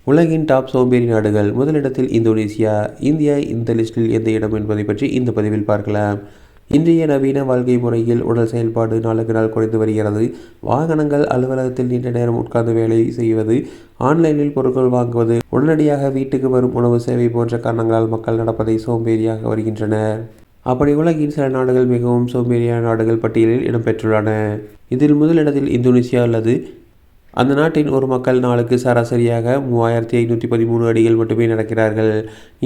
உலகின் டாப் சோம்பேறி நாடுகள். முதலிடத்தில் இந்தோனேசியா. இந்தியா இந்த லிஸ்டில் எந்த இடம் என்பதை பற்றி இந்த பதிவில் பார்க்கலாம். இன்றைய நவீன வாழ்க்கை முறையில் உடல் செயல்பாடு நாளுக்கு நாள் குறைந்து வருகிறது. வாகனங்கள், அலுவலகத்தில் நீண்ட நேரம் உட்கார்ந்து வேலை செய்வது, ஆன்லைனில் பொருட்கள் வாங்குவது, உடனடியாக வீட்டுக்கு வரும் உணவு சேவை போன்ற காரணங்களால் மக்கள் நடப்பதை சோம்பேறியாக வருகின்றனர். அப்படி உலகின் சில நாடுகள் மிகவும் சோம்பேறியான நாடுகள் பட்டியலில் இடம்பெற்றுள்ளன. இதில் முதலிடத்தில் இந்தோனேசியா உள்ளது. அந்த நாட்டின் ஒரு மக்கள் நாளுக்கு சராசரியாக 3513 அடிகள் மட்டுமே நடக்கிறார்கள்.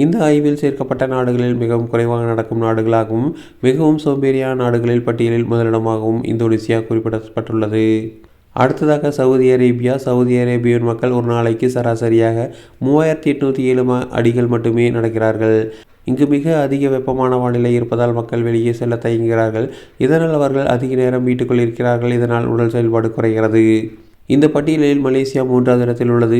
இந்த ஆய்வில் சேர்க்கப்பட்ட நாடுகளில் மிகவும் குறைவாக நடக்கும் நாடுகளாகவும் மிகவும் சோம்பேறியான நாடுகளில் பட்டியலில் முதலிடமாகவும் இந்தோனேசியா குறிப்பிடப்பட்டுள்ளது. அடுத்ததாக சவுதி அரேபியா. சவுதி அரேபியன் மக்கள் ஒரு நாளைக்கு சராசரியாக 3807 அடிகள் மட்டுமே நடக்கிறார்கள். இங்கு மிக அதிக வெப்பமான வானிலை இருப்பதால் மக்கள் வெளியே செல்ல தயங்குகிறார்கள். இதனால் அவர்கள் அதிக நேரம் வீட்டுக்குள் இருக்கிறார்கள். இதனால் உடல் செயல்பாடு குறைகிறது. இந்த பட்டியலில் மலேசியா 3வது இடத்தில் உள்ளது.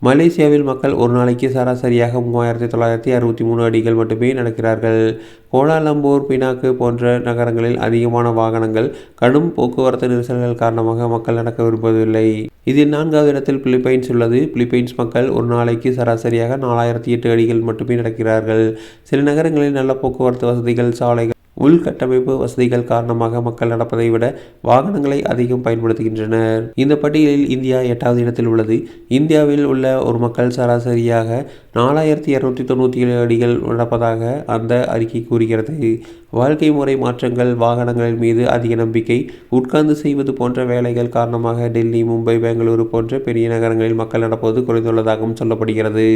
மலேசியாவில் மக்கள் ஒரு நாளைக்கு சராசரியாக 3963 அடிகள் மட்டுமே நடக்கிறார்கள். கோலாலம்பூர், பினாக்கு போன்ற நகரங்களில் அதிகமான வாகனங்கள், கடும் போக்குவரத்து நெரிசல்கள் காரணமாக மக்கள் நடக்க விரும்பவில்லை. இதில் 4வது இடத்தில் பிலிப்பைன்ஸ் உள்ளது. பிலிப்பைன்ஸ் மக்கள் ஒரு நாளைக்கு சராசரியாக 4008 அடிகள் மட்டுமே நடக்கிறார்கள். சில நகரங்களில் நல்ல போக்குவரத்து வசதிகள், சாலைகள், உள்கட்டமைப்பு வசதிகள் காரணமாக மக்கள் நடப்பதை விட வாகனங்களை அதிகம் பயன்படுத்துகின்றனர். இந்த பட்டியலில் இந்தியா 8வது இடத்தில் உள்ளது. இந்தியாவில் உள்ள ஒரு மக்கள் சராசரியாக 4297 அடிகள் நடப்பதாக அந்த அறிக்கை கூறுகிறது. வாழ்க்கை முறை மாற்றங்கள், வாகனங்களின் மீது அதிக நம்பிக்கை, உட்கார்ந்து செய்வது போன்ற வேலைகள் காரணமாக டெல்லி, மும்பை, பெங்களூரு போன்ற பெரிய நகரங்களில் மக்கள் நடப்பது குறைந்துள்ளதாகவும் சொல்லப்படுகிறது.